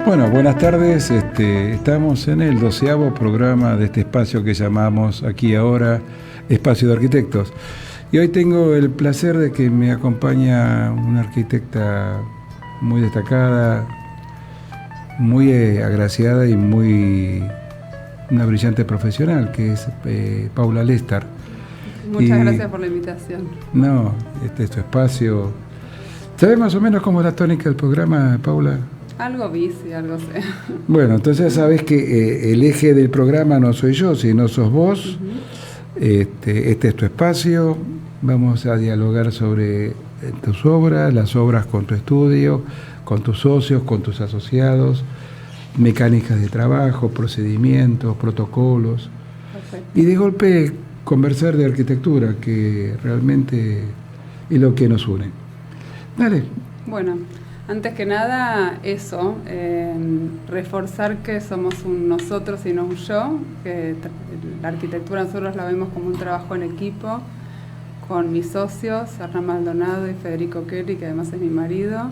Bueno, buenas tardes. Estamos en el 12º programa de este espacio que llamamos Aquí Ahora, Espacio de Arquitectos. Y hoy tengo el placer de que me acompaña una arquitecta muy destacada, muy agraciada y una brillante profesional, que es Paula Lestar. Muchas gracias por la invitación. No, este es tu espacio. ¿Sabes más o menos cómo es la tónica del programa, Paula? Algo bici, algo sé. Bueno, entonces sabes que el eje del programa no soy yo, sino sos vos. Este es tu espacio. Vamos a dialogar sobre tus obras, las obras con tu estudio, con tus socios, con tus asociados, mecánicas de trabajo, procedimientos, protocolos. Perfecto. Y de golpe conversar de arquitectura, que realmente es lo que nos une. Dale. Bueno, antes que nada, eso, reforzar que somos un nosotros y no un yo, que la arquitectura nosotros la vemos como un trabajo en equipo, con mis socios, Hernán Maldonado y Federico Kelly, que además es mi marido,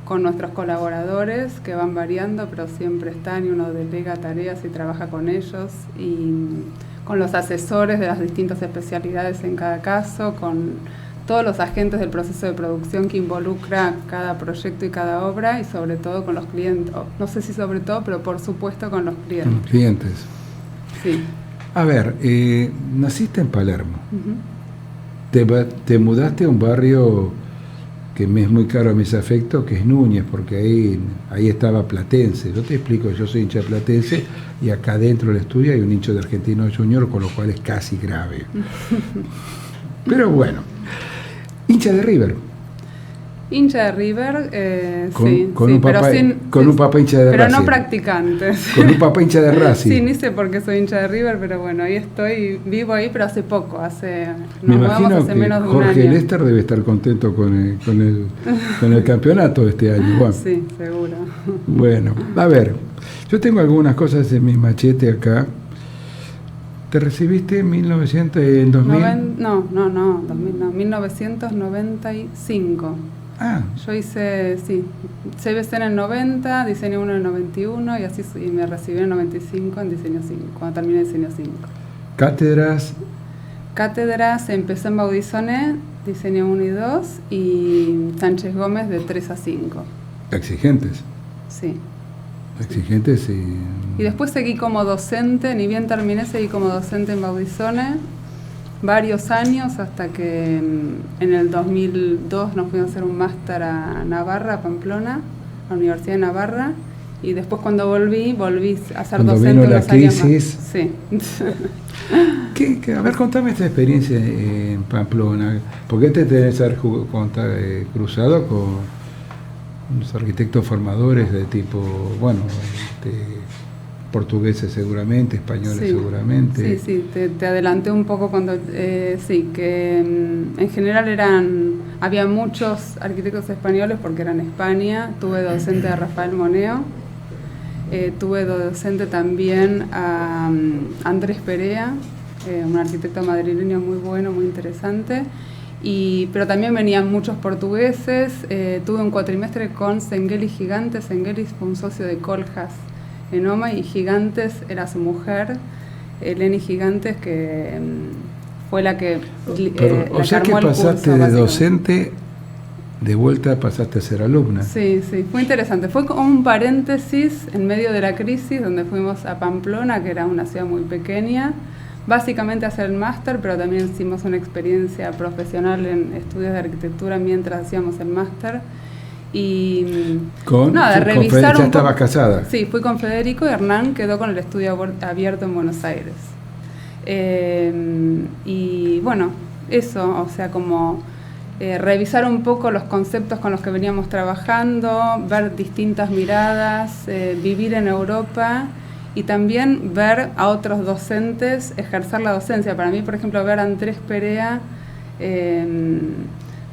con nuestros colaboradores, que van variando, pero siempre están y uno delega tareas y trabaja con ellos, y con los asesores de las distintas especialidades en cada caso, con todos los agentes del proceso de producción que involucra cada proyecto y cada obra, y sobre todo con los clientes, no sé si sobre todo, pero por supuesto con los clientes. Con los clientes. Sí. A ver, naciste en Palermo. Uh-huh. Te mudaste a un barrio que me es muy caro a mis afectos, que es Núñez, porque ahí estaba Platense. Yo te explico, yo soy hincha de Platense y acá dentro del estudio hay un hincha de Argentino Junior, con lo cual es casi grave. Pero bueno, hincha de River. Hincha de River, con un papá hincha de Racing. Pero no practicantes. Con un papá hincha de Racing. Sí, ni sé por qué soy hincha de River, pero bueno, ahí estoy, vivo ahí, pero hace poco, Me imagino hace que menos de un Jorge año. Lester debe estar contento con el campeonato de este año. Bueno. Sí, seguro. Bueno, a ver, yo tengo algunas cosas en mi machete acá. ¿Te recibiste en 2000? No, 1995. Ah. Yo hice, CBC en el 90, diseño 1 en el 91 y me recibí en el 95 en diseño 5, cuando terminé diseño 5. ¿Cátedras? Cátedras, empecé en Baudissonet, diseño 1 y 2, y Sánchez Gómez de 3 a 5. Exigentes. Sí. Exigentes y después seguí como docente, ni bien terminé, seguí como docente en Baudissonet varios años, hasta que en el 2002 nos fuimos a hacer un máster a Navarra, a Pamplona, a la Universidad de Navarra, y después cuando volví a ser cuando docente vino la crisis. Sí. A ver, contame esta experiencia en Pamplona, porque te tenés que haber cruzado con unos arquitectos formadores de tipo, portugueses seguramente, españoles seguramente. Sí, te adelanté un poco cuando, que en general había muchos arquitectos españoles porque era en España. Tuve docente a Rafael Moneo, tuve docente también a Andrés Perea, un arquitecto madrileño muy bueno, muy interesante. Pero también venían muchos portugueses. Tuve un cuatrimestre con Sengelis Gigantes. Sengelis fue un socio de Coljas en OMA, y Gigantes era su mujer, Eleni Gigantes, que fue la que o sea que pasaste de docente, de vuelta pasaste a ser alumna. Sí, fue interesante. Fue como un paréntesis en medio de la crisis, donde fuimos a Pamplona, que era una ciudad muy pequeña, básicamente a hacer el máster, pero también hicimos una experiencia profesional en estudios de arquitectura mientras hacíamos el máster. Y revisar ¿Ya estabas casada? Sí, fui con Federico, y Hernán quedó con el estudio abierto en Buenos Aires. Y bueno, eso, o sea, como revisar un poco los conceptos con los que veníamos trabajando, ver distintas miradas, vivir en Europa y también ver a otros docentes ejercer la docencia. Para mí, por ejemplo, ver a Andrés Perea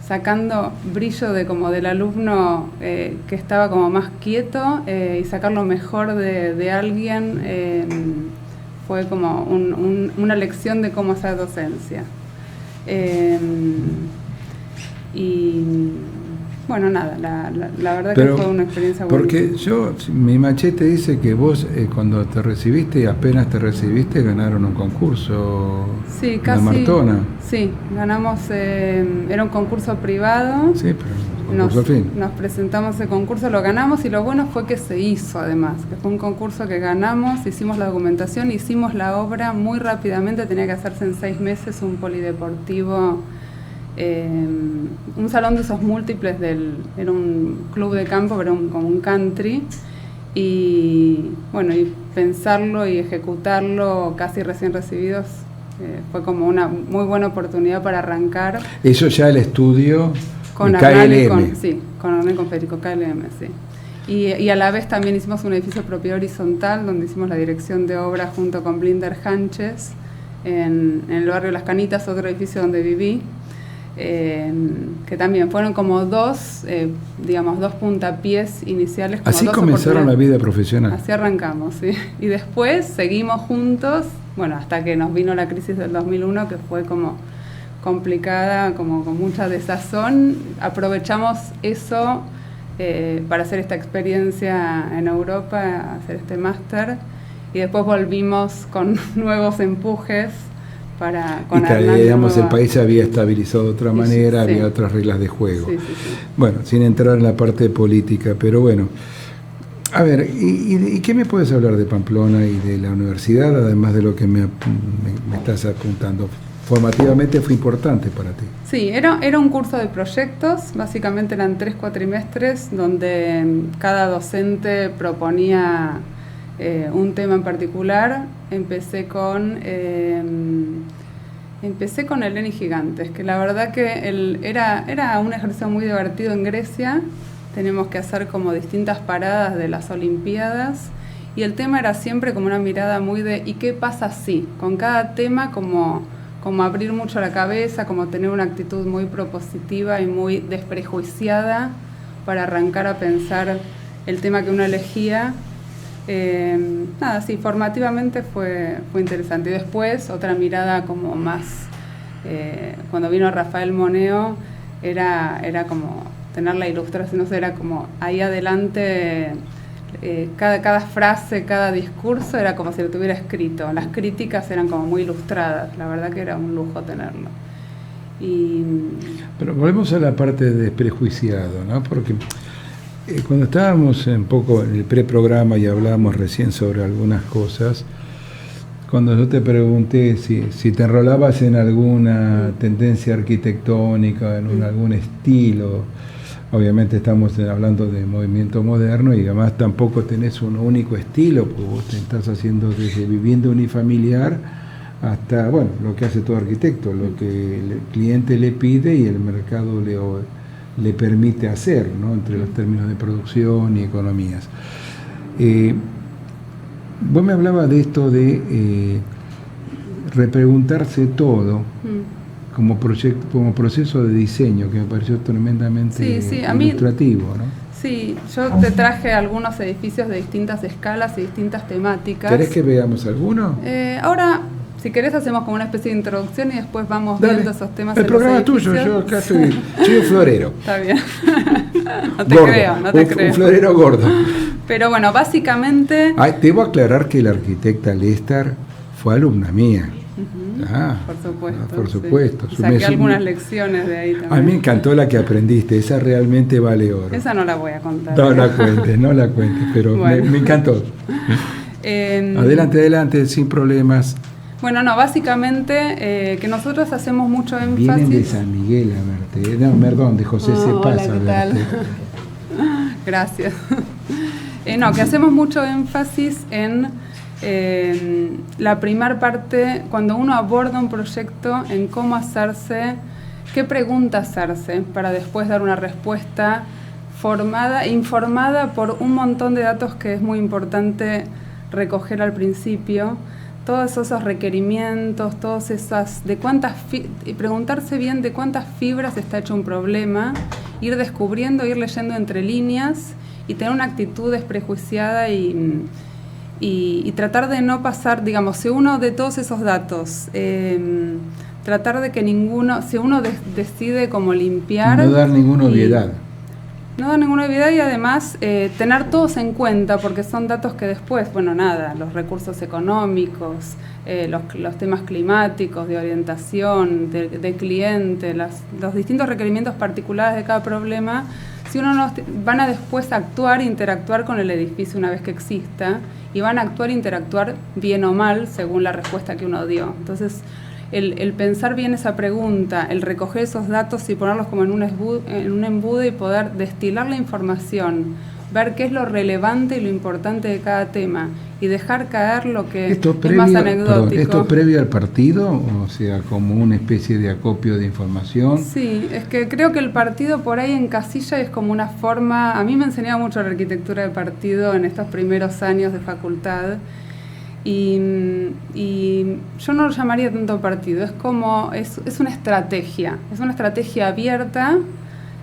sacando brillo del alumno que estaba como más quieto, y sacar lo mejor de alguien, fue como una lección de cómo hacer docencia. Y bueno, nada, la verdad que fue una experiencia buena. Porque mi machete dice que vos cuando te recibiste, apenas te recibiste, ganaron un concurso. Sí, casi. La Martona. Sí, ganamos, era un concurso privado. Sí, pero un concurso al fin. Nos presentamos ese concurso, lo ganamos, y lo bueno fue que se hizo además, que fue un concurso que ganamos, hicimos la documentación, hicimos la obra muy rápidamente, tenía que hacerse en 6 meses, un polideportivo. Un salón de esos múltiples era un club de campo, pero como un country, y bueno, y pensarlo y ejecutarlo casi recién recibidos, fue como una muy buena oportunidad para arrancar. Eso ya el estudio con KLM. Con Hernán y con Federico, KLM, sí. Y a la vez también hicimos un edificio de propiedad horizontal, donde hicimos la dirección de obra junto con Blinder Hanches, en el barrio Las Canitas, otro edificio donde viví. Que también fueron como dos puntapiés iniciales. Como así comenzaron la vida profesional. Así arrancamos, sí. Y después seguimos juntos, hasta que nos vino la crisis del 2001, que fue como complicada, como con mucha desazón. Aprovechamos eso para hacer esta experiencia en Europa, hacer este máster, y después volvimos con nuevos empujes. El país se había estabilizado de otra manera, había otras reglas de juego. Sí. Bueno, sin entrar en la parte política, pero bueno. A ver, ¿y qué me puedes hablar de Pamplona y de la universidad, además de lo que me estás apuntando? Formativamente fue importante para ti. Sí, era un curso de proyectos, básicamente eran 3 cuatrimestres, donde cada docente proponía un tema en particular. Empecé con Empecé con el Lenin Gigantes, que la verdad que era un ejercicio muy divertido en Grecia. Tenemos que hacer como distintas paradas de las Olimpiadas y el tema era siempre como una mirada muy de ¿y qué pasa si? Con cada tema como abrir mucho la cabeza, como tener una actitud muy propositiva y muy desprejuiciada para arrancar a pensar el tema que uno elegía. Nada, sí, formativamente fue interesante. Y después otra mirada como más, cuando vino Rafael Moneo, era como tener la ilustración, no sé, era como ahí adelante, cada frase, cada discurso era como si lo tuviera escrito. Las críticas eran como muy ilustradas, la verdad que era un lujo tenerlo. Pero volvemos a la parte de desprejuiciado, ¿no? Porque cuando estábamos un poco en el preprograma y hablábamos recién sobre algunas cosas, cuando yo te pregunté si te enrolabas en alguna tendencia arquitectónica, en algún estilo, obviamente estamos hablando de movimiento moderno y además tampoco tenés un único estilo, porque vos te estás haciendo desde vivienda unifamiliar hasta, bueno, lo que hace todo arquitecto, lo que el cliente le pide y el mercado le permite hacer, ¿no? Entre los términos de producción y economías. Vos me hablabas de esto de repreguntarse todo como proceso de diseño, que me pareció tremendamente ilustrativo, ¿no? Sí, yo te traje algunos edificios de distintas escalas y distintas temáticas. ¿Querés que veamos alguno? Ahora, si querés, hacemos como una especie de introducción y después vamos viendo esos temas. El programa es tuyo, yo acá soy un florero. Está bien. No te gordo, creo, no te creo. Un florero gordo. Pero bueno, básicamente... Debo aclarar que la arquitecta Lester fue alumna mía. Por supuesto. Sí. Saqué algunas lecciones de ahí también. A mí me encantó la que aprendiste, esa realmente vale oro. Esa no la voy a contar. No la cuentes, pero bueno. me encantó. Adelante, sin problemas. Bueno, no, básicamente que nosotros hacemos mucho énfasis... Vienen de San Miguel a verte, perdón, de José Cepaz a verte. Gracias. Que hacemos mucho énfasis en la primera parte, cuando uno aborda un proyecto, en cómo hacerse, qué pregunta hacerse, para después dar una respuesta formada e informada por un montón de datos que es muy importante recoger al principio. Todos esos requerimientos, todas esas, y preguntarse bien de cuántas fibras está hecho un problema, ir descubriendo, ir leyendo entre líneas y tener una actitud desprejuiciada y tratar de no pasar, digamos, si uno de todos esos datos, tratar de que ninguno, si uno decide como limpiar... No dar ninguna obviedad. No dar ninguna obviedad y además tener todos en cuenta, porque son datos que después, los recursos económicos, los temas climáticos, de orientación, de cliente, los distintos requerimientos particulares de cada problema, si uno van a después actuar e interactuar con el edificio una vez que exista, y van a actuar e interactuar bien o mal según la respuesta que uno dio. Entonces, el pensar bien esa pregunta, el recoger esos datos y ponerlos como en un embudo y poder destilar la información, ver qué es lo relevante y lo importante de cada tema y dejar caer lo que es más anecdótico. Perdón, ¿esto es previo al partido? O sea, como una especie de acopio de información. Sí, es que creo que el partido por ahí en casilla es como una forma... A mí me enseñaba mucho la arquitectura de partido en estos primeros años de facultad. Y yo no lo llamaría tanto partido, es como, es una estrategia abierta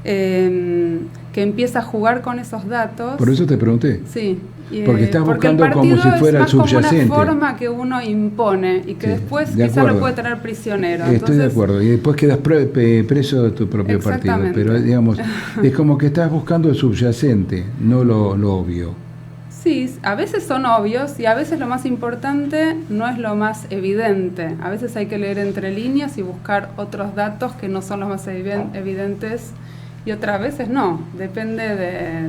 que empieza a jugar con esos datos. Por eso te pregunté. Sí. Porque estás buscando como si fuera el subyacente. Es como una forma que uno impone y que después quizás lo puede tener prisionero. Estoy de acuerdo, y después quedas preso de tu propio partido. Pero digamos, es como que estás buscando el subyacente, no lo obvio. Sí, a veces son obvios y a veces lo más importante no es lo más evidente. A veces hay que leer entre líneas y buscar otros datos que no son los más evidentes y otras veces no. Depende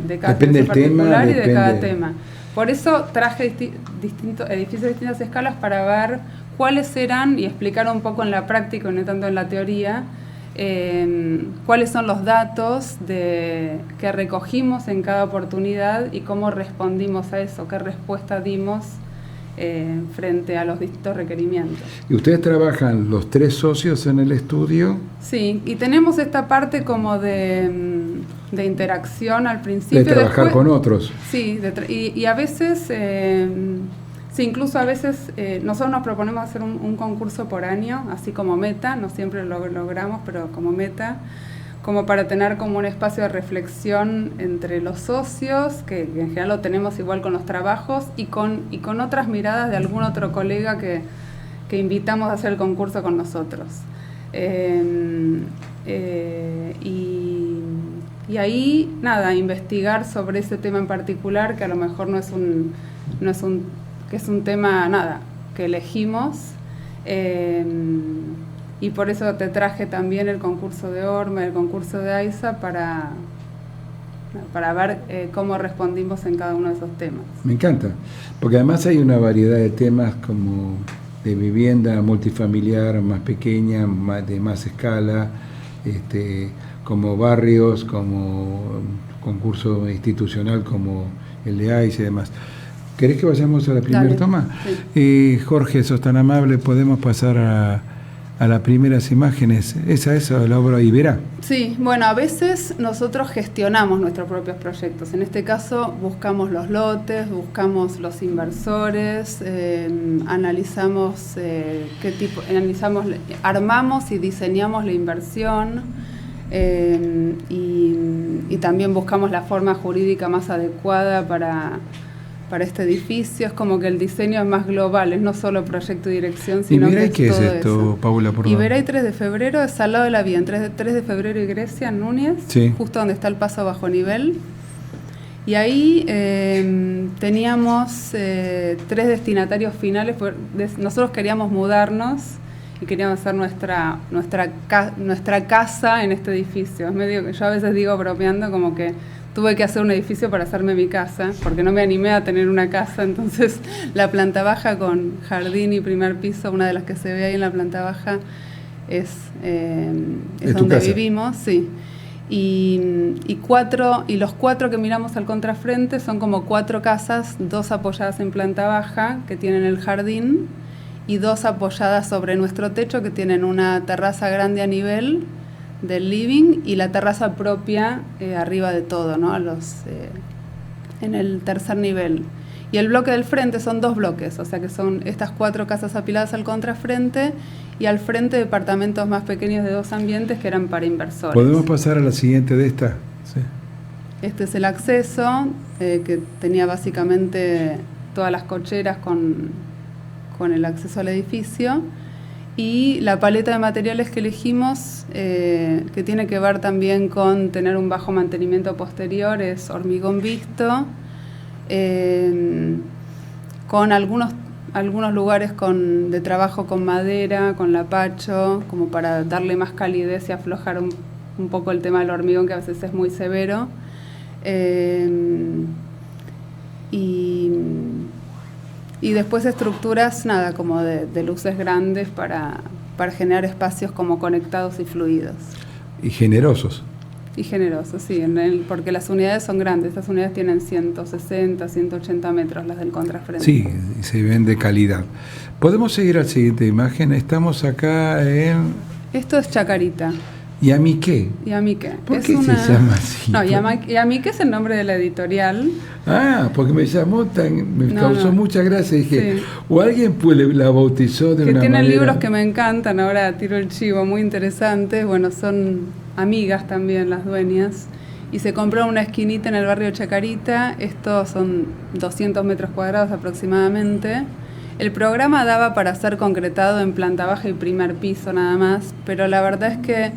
de cada edificio particular y de cada tema. Por eso traje distintos edificios de distintas escalas para ver cuáles eran y explicar un poco en la práctica y no tanto en la teoría. Cuáles son los datos que recogimos en cada oportunidad y cómo respondimos a eso, qué respuesta dimos frente a los distintos requerimientos. ¿Y ustedes trabajan los 3 socios en el estudio? Sí, y tenemos esta parte como de interacción al principio. De trabajar con otros. Sí, y a veces, sí, incluso a veces nosotros nos proponemos hacer un concurso por año, así como meta, no siempre lo logramos, pero como meta, como para tener como un espacio de reflexión entre los socios, que en general lo tenemos igual con los trabajos, y con otras miradas de algún otro colega que invitamos a hacer el concurso con nosotros. Y ahí, nada, investigar sobre ese tema en particular, que a lo mejor que es un tema, nada, que elegimos. Y por eso te traje también el concurso de ORME, el concurso de AISA, para ver cómo respondimos en cada uno de esos temas. Me encanta, porque además hay una variedad de temas como de vivienda multifamiliar más pequeña, de más escala, como barrios, como concurso institucional como el de AISA y demás. ¿Querés que vayamos a la primera toma? Sí. Jorge, sos tan amable, podemos pasar a las primeras imágenes. Esa es la obra Iberá. Sí, bueno, a veces nosotros gestionamos nuestros propios proyectos. En este caso buscamos los lotes, buscamos los inversores, analizamos armamos y diseñamos la inversión, y también buscamos la forma jurídica más adecuada para este edificio. Es como que el diseño es más global, es no solo proyecto y dirección, sino que es ¿qué es esto, eso. Paula? Iberay 3 de febrero es al lado de la vía, en 3 de febrero y Grecia, en Núñez, sí, justo donde está el paso bajo nivel. Y ahí teníamos 3 destinatarios finales. Nosotros queríamos mudarnos y queríamos hacer nuestra casa en este edificio. Es medio que yo a veces digo bromeando como que tuve que hacer un edificio para hacerme mi casa, porque no me animé a tener una casa. Entonces la planta baja con jardín y primer piso, una de las que se ve ahí en la planta baja, es donde vivimos, sí. Y los 4 que miramos al contrafrente son como 4 casas, 2 apoyadas en planta baja que tienen el jardín y 2 apoyadas sobre nuestro techo que tienen una terraza grande a nivel del living y la terraza propia arriba de todo, ¿no? En el tercer nivel. Y el bloque del frente son 2 bloques, o sea que son estas 4 casas apiladas al contrafrente y al frente departamentos más pequeños de 2 ambientes que eran para inversores. ¿Podemos pasar a la siguiente de esta? Sí. Este es el acceso, que tenía básicamente todas las cocheras con el acceso al edificio. Y la paleta de materiales que elegimos, que tiene que ver también con tener un bajo mantenimiento posterior, es hormigón visto, con algunos lugares de trabajo con madera, con lapacho, como para darle más calidez y aflojar un poco el tema del hormigón, que a veces es muy severo. Y después estructuras, nada, como de luces grandes para generar espacios como conectados y fluidos. Y generosos. Y generosos, sí, porque las unidades son grandes. Estas unidades tienen 160, 180 metros, las del contrafrente. Sí, y se ven de calidad. ¿Podemos seguir a la siguiente imagen? Estamos acá en... Esto es Chacarita. ¿Yamiqué? Yamiqué. ¿Por qué se llama así? No, Yamiqué es el nombre de la editorial. Ah, porque me causó mucha gracia. Dije, sí. O alguien la bautizó de una manera... Que tienen libros que me encantan, ahora tiro el chivo, muy interesantes. Bueno, son amigas también las dueñas. Y se compró una esquinita en el barrio Chacarita. Estos son 200 metros cuadrados aproximadamente. El programa daba para ser concretado en planta baja y primer piso nada más, pero la verdad es que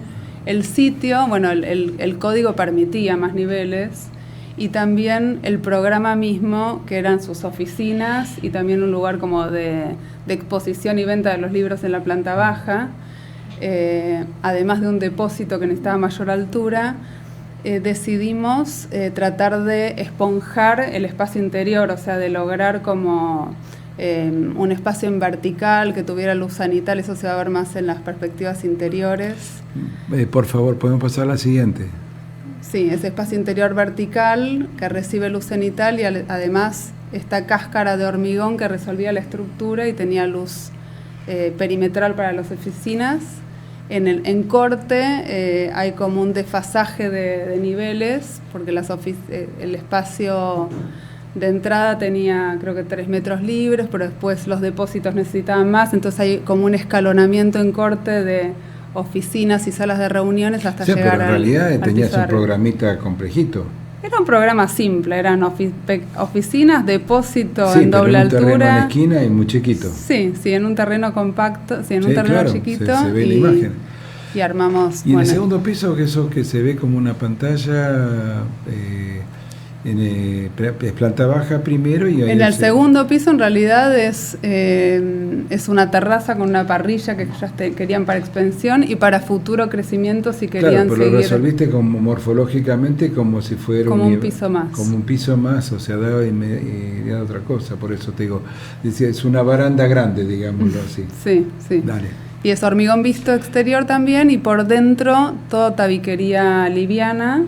el sitio, bueno, el código permitía más niveles y también el programa mismo, que eran sus oficinas y también un lugar como de exposición y venta de los libros en la planta baja, además de un depósito que necesitaba mayor altura, decidimos tratar de esponjar el espacio interior, o sea, de lograr como... un espacio en vertical que tuviera luz zanital. Eso se va a ver más en las perspectivas interiores. Por favor, ¿podemos pasar a la siguiente? Sí, ese espacio interior vertical que recibe luz zenital y además esta cáscara de hormigón que resolvía la estructura y tenía luz perimetral para las oficinas. En corte hay como un desfasaje de niveles, porque el espacio de entrada tenía creo que 3 metros libres, pero después los depósitos necesitaban más, entonces hay como un escalonamiento en corte de oficinas y salas de reuniones hasta llegar pero en realidad tenías un arriba. programita complejito. Era un programa simple, eran oficinas, depósito sí, en doble altura. En un terreno en la esquina y muy chiquito. Sí, en un terreno compacto, en un terreno claro, chiquito. Se ve la imagen. Y armamos... Y en el segundo piso, que se ve como una pantalla, es planta baja primero y ahí... En el segundo piso en realidad es una terraza con una parrilla que ellos querían para expansión y para futuro crecimiento si querían pero seguir... lo resolviste como morfológicamente como si fuera como un piso más. Como un piso más, o sea, daba otra cosa, por eso te digo, es una baranda grande, digámoslo así. Sí. Dale. Y es hormigón visto exterior también y por dentro todo tabiquería liviana,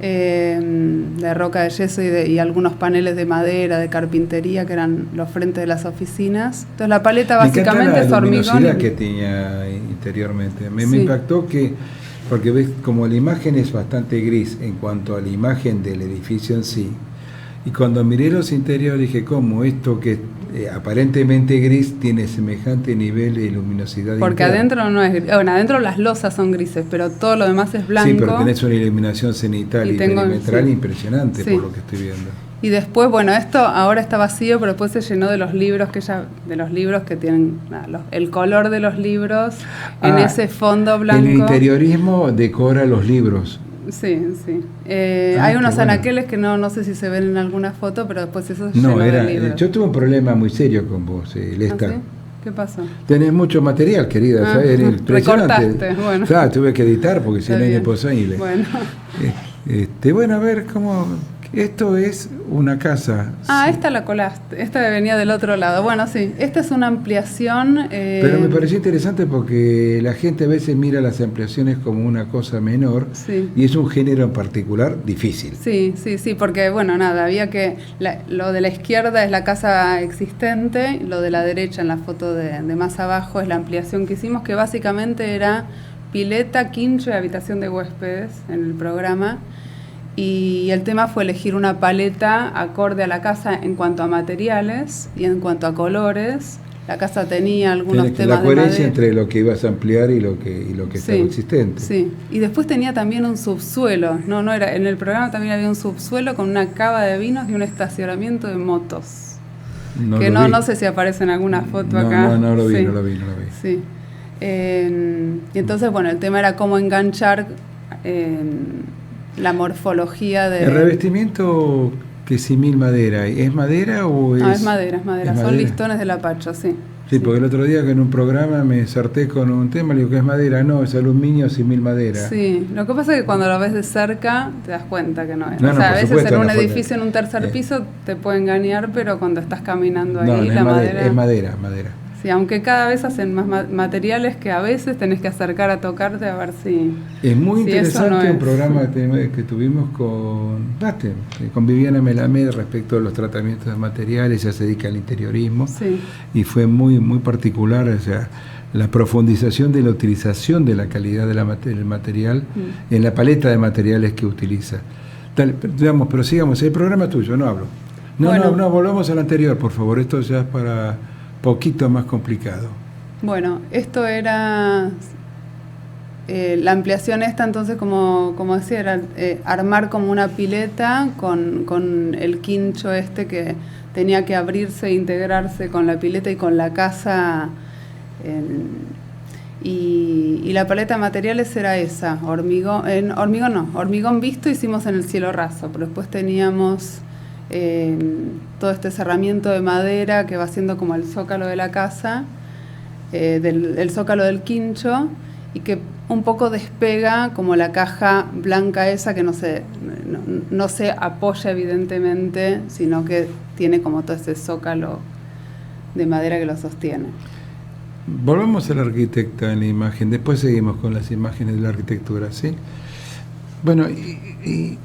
de roca de yeso y algunos paneles de madera, de carpintería, que eran los frentes de las oficinas. Entonces la paleta básicamente es hormigón. La que tenía interiormente. Me impactó porque ves como la imagen es bastante gris en cuanto a la imagen del edificio en sí. Y cuando miré los interiores dije, ¿cómo esto que aparentemente gris tiene semejante nivel de luminosidad? Porque interna? adentro no es gris. Bueno, adentro las losas son grises, pero todo lo demás es blanco. Sí, pero tenés una iluminación cenital y perimetral impresionante por lo que estoy viendo. Y después, bueno, esto ahora está vacío, pero después se llenó de los libros que tienen el color de los libros en ese fondo blanco. El interiorismo decora los libros. Sí. Hay unos anaqueles que no sé si se ven en alguna foto, pero después eso se llenó de libros. Yo tuve un problema muy serio con vos, Lesta. ¿Ah, sí? ¿Qué pasó? Tenés mucho material, querida, ¿sabes? Impresionante. Recortaste, bueno. Claro, tuve que editar porque si no es imposible. Bueno. Bueno, a ver, ¿cómo...? Esto es una casa. Esta la colaste, esta venía del otro lado. Bueno, sí, esta es una ampliación. Pero me pareció interesante porque la gente a veces mira las ampliaciones como una cosa menor y es un género en particular difícil. Sí, porque bueno, había que... lo de la izquierda es la casa existente, lo de la derecha en la foto de más abajo es la ampliación que hicimos, que básicamente era pileta, quincho y habitación de huéspedes en el programa. Y el tema fue elegir una paleta acorde a la casa en cuanto a materiales y en cuanto a colores. La casa tenía algunos temas de madera. La coherencia entre lo que ibas a ampliar y lo que estaba existente. Sí, y después tenía también un subsuelo. No era, en el programa también había un subsuelo con una cava de vinos y un estacionamiento de motos. No sé si aparece en alguna foto acá. No lo vi. Sí. Y entonces, bueno, el tema era cómo enganchar... la morfología de... El revestimiento que simil madera, ¿es madera o es...? No, es madera. Son listones de lapacho, sí. Sí, porque el otro día que en un programa me sarté con un tema, le digo que es madera, no, es aluminio simil madera. Sí, lo que pasa es que cuando lo ves de cerca te das cuenta que no es. A veces en un edificio, en un tercer piso, te puede engañar, pero cuando estás caminando ahí, la madera... Es madera. Sí, aunque cada vez hacen más materiales que a veces tenés que acercar a tocarte a ver si... Es muy interesante un programa que tuvimos con Viviana Melamed respecto a los tratamientos de materiales, ella se dedica al interiorismo y fue muy, muy particular, o sea, la profundización de la utilización de la calidad del material en la paleta de materiales que utiliza. Pero sigamos, el programa tuyo, no hablo. No, volvamos al anterior, por favor, esto ya es para... poquito más complicado. Bueno, esto era la ampliación entonces como decía, era armar como una pileta con el quincho que tenía que abrirse e integrarse con la pileta y con la casa. Y la paleta de materiales era esa, hormigón visto hicimos en el cielo raso, pero después teníamos... todo este cerramiento de madera que va siendo como el zócalo de la casa, el zócalo del quincho, y que un poco despega como la caja blanca esa que no se apoya evidentemente, sino que tiene como todo ese zócalo de madera que lo sostiene. Volvamos a la arquitecta en la imagen, después seguimos con las imágenes de la arquitectura, ¿sí? Bueno, y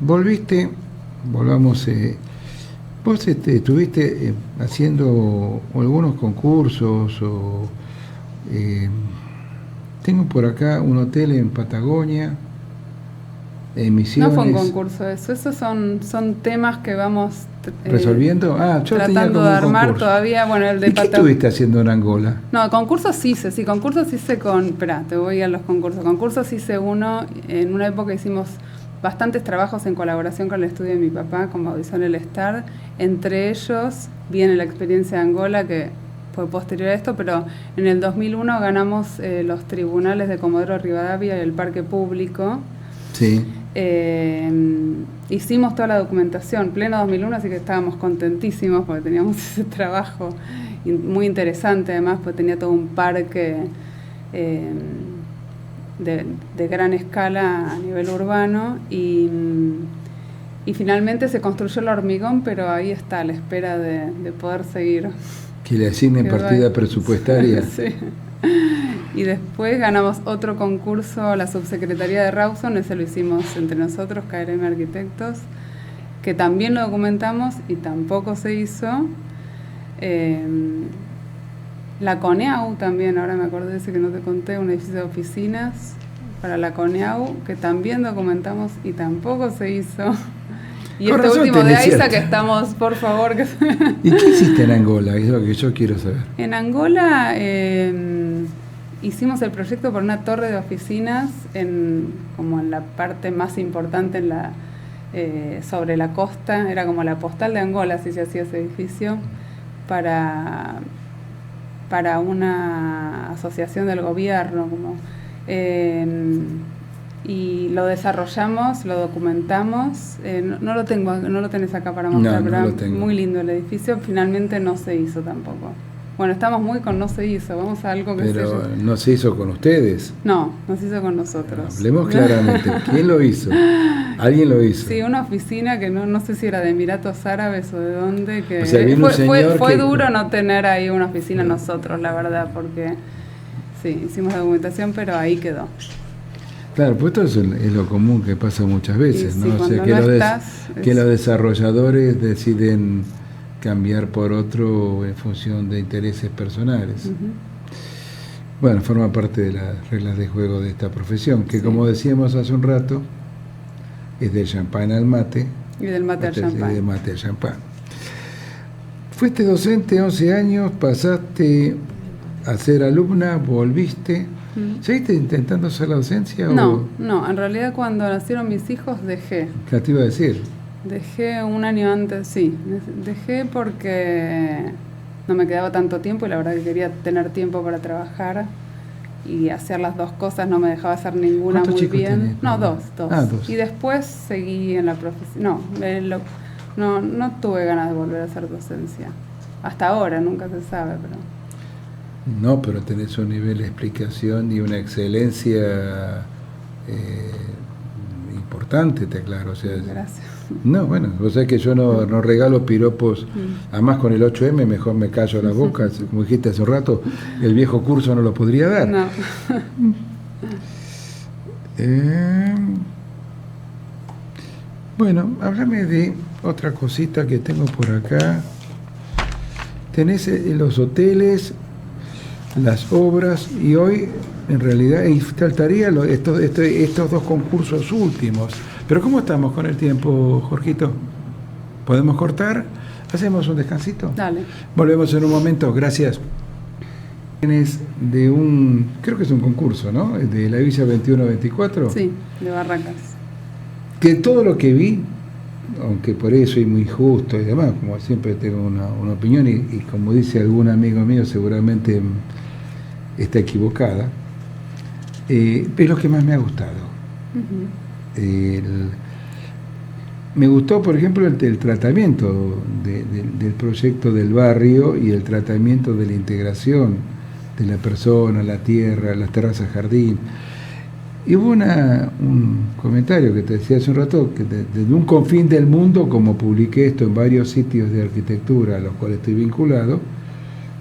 volvamos Vos estuviste haciendo algunos concursos tengo por acá un hotel en Patagonia, en Misiones. No fue un concurso eso, esos son temas que vamos resolviendo. Yo tratando tenía como de un armar concurso. todavía. Bueno, el de ¿Y qué estuviste haciendo en Angola? No, concursos hice, te voy a los concursos. Concursos hice uno, en una época hicimos bastantes trabajos en colaboración con el estudio de mi papá, con Baudisson El Star. Entre ellos viene la experiencia de Angola, que fue posterior a esto, pero en el 2001 ganamos los tribunales de Comodoro Rivadavia y el Parque Público. Sí. Hicimos toda la documentación, pleno 2001, así que estábamos contentísimos porque teníamos ese trabajo muy interesante, además, pues tenía todo un parque de gran escala a nivel urbano y finalmente se construyó el hormigón, pero ahí está, a la espera de poder seguir. Que le asignen partida presupuestaria. Sí. Y después ganamos otro concurso a la subsecretaría de Rawson, ese lo hicimos entre nosotros, KRM Arquitectos, que también lo documentamos y tampoco se hizo. La CONEAU también, ahora me acordé de ese que no te conté, un edificio de oficinas para la CONEAU, que también documentamos y tampoco se hizo. Y Con este razón último de tenés AISA cierto. que estamos, por favor. ¿Y qué hiciste en Angola? Es lo que yo quiero saber. En Angola hicimos el proyecto por una torre de oficinas como en la parte más importante sobre la costa, era como la postal de Angola, así se hacía ese edificio, para una asociación del gobierno, y lo desarrollamos, lo documentamos. No lo tenés acá para mostrar, no pero lo tengo. Muy lindo el edificio. Finalmente no se hizo tampoco. Bueno, estamos muy con no se hizo, vamos a algo que Pero no se hizo con ustedes. No se hizo con nosotros. Hablemos claramente. ¿Quién lo hizo? Alguien lo hizo. Sí, una oficina que no sé si era de Emiratos Árabes o de dónde. Que O sea, vino un señor fue que- duro no tener ahí una oficina nosotros, la verdad, porque sí, hicimos la documentación, pero ahí quedó. Claro, pues esto es lo común que pasa muchas veces, Y ¿no? sí, O sea, cuando que, no los estás, que es- los desarrolladores deciden cambiar por otro en función de intereses personales. Ujú. Bueno, forma parte de las reglas de juego de esta profesión, que Sí. como decíamos hace un rato, es del champán al mate. Y del mate al Y champán. del mate al champán. Fuiste docente 11 años, pasaste a ser alumna, volviste. ¿Seguiste intentando hacer la docencia? No, o en realidad cuando nacieron mis hijos dejé. ¿qué te iba a decir? Dejé un año antes, sí. Dejé porque no me quedaba tanto tiempo y la verdad que quería tener tiempo para trabajar y hacer las dos cosas, no me dejaba hacer ninguna ¿Cuántos muy chicos bien. tenés? No, dos. Dos. Y después seguí en la profesión. No tuve ganas de volver a hacer docencia. Hasta ahora, nunca se sabe, pero... No, pero tenés un nivel de explicación y una excelencia importante, te aclaro. O sea, Gracias. no, bueno, vos sabés que yo no regalo piropos, además con el 8M mejor me callo la boca, como dijiste hace un rato, el viejo curso no lo podría dar. No. Bueno, háblame de otra cosita que tengo por acá. Tenés los hoteles, las obras, y hoy en realidad faltaría estos dos concursos últimos. Pero ¿cómo estamos con el tiempo, Jorgito? ¿Podemos cortar? ¿Hacemos un descansito? Dale. Volvemos en un momento, gracias. Tienes creo que es un concurso, ¿no? De la Villa 21-24. Sí, de Barracas. Que todo lo que vi, aunque por eso soy muy justo y demás, como siempre tengo una opinión y como dice algún amigo mío seguramente está equivocada, es lo que más me ha gustado. Ujú. Me gustó, por ejemplo, el tratamiento del proyecto del barrio y el tratamiento de la integración de la persona, la tierra, las terrazas jardín. Y hubo un comentario que te decía hace un rato, que desde un confín del mundo, como publiqué esto en varios sitios de arquitectura a los cuales estoy vinculado,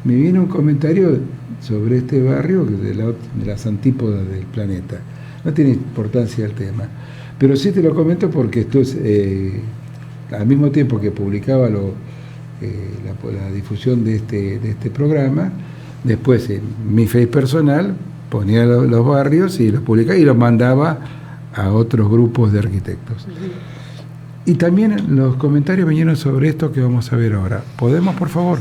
me viene un comentario sobre este barrio que es de las antípodas del planeta. No tiene importancia el tema, pero sí te lo comento porque esto es al mismo tiempo que publicaba la difusión de este programa, después en mi Face personal ponía los barrios y los publicaba y los mandaba a otros grupos de arquitectos. Y también los comentarios vinieron sobre esto que vamos a ver ahora. ¿Podemos, por favor?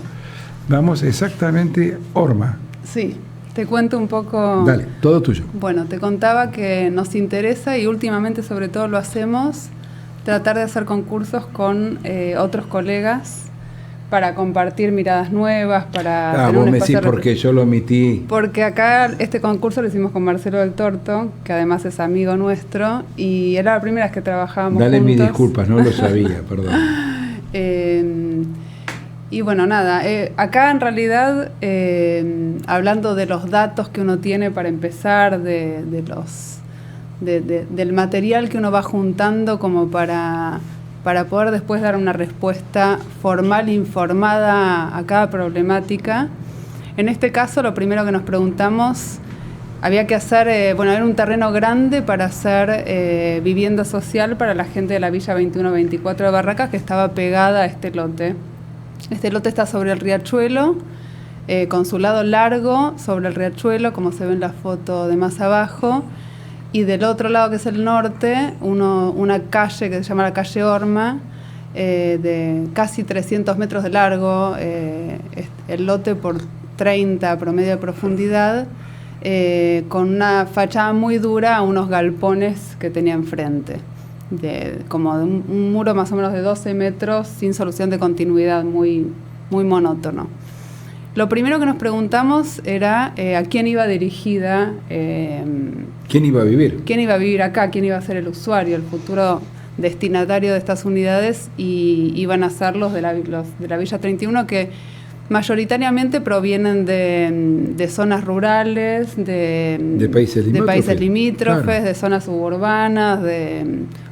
Vamos exactamente, Orma. Sí, te cuento un poco. Dale, todo tuyo. Bueno, te contaba que nos interesa y últimamente sobre todo lo hacemos, tratar de hacer concursos con otros colegas para compartir miradas nuevas, para vos me decís porque yo lo omití. Porque acá este concurso lo hicimos con Marcelo del Torto, que además es amigo nuestro, y era la primera vez que trabajábamos juntos. Dale mis disculpas, no lo sabía, perdón. Y bueno, nada, acá en realidad, hablando de los datos que uno tiene para empezar, del material que uno va juntando como para poder después dar una respuesta formal, informada a cada problemática. En este caso, lo primero que nos preguntamos, había que hacer, era un terreno grande para hacer vivienda social para la gente de la Villa 2124 de Barracas, que estaba pegada a este lote. Este lote está sobre el riachuelo, con su lado largo sobre el riachuelo, como se ve en la foto de más abajo, y del otro lado, que es el norte, una calle que se llama la calle Orma, de casi 300 metros de largo, el lote por 30 promedio de profundidad, con una fachada muy dura a unos galpones que tenía enfrente. Como de un muro más o menos de 12 metros sin solución de continuidad, muy, muy monótono. Lo primero que nos preguntamos era a quién iba dirigida. ¿Quién iba a vivir? ¿Quién iba a vivir acá? ¿Quién iba a ser el usuario, el futuro destinatario de estas unidades? Y iban a ser los de la Villa 31, que mayoritariamente provienen de zonas rurales, de países limítrofes, claro, de zonas suburbanas,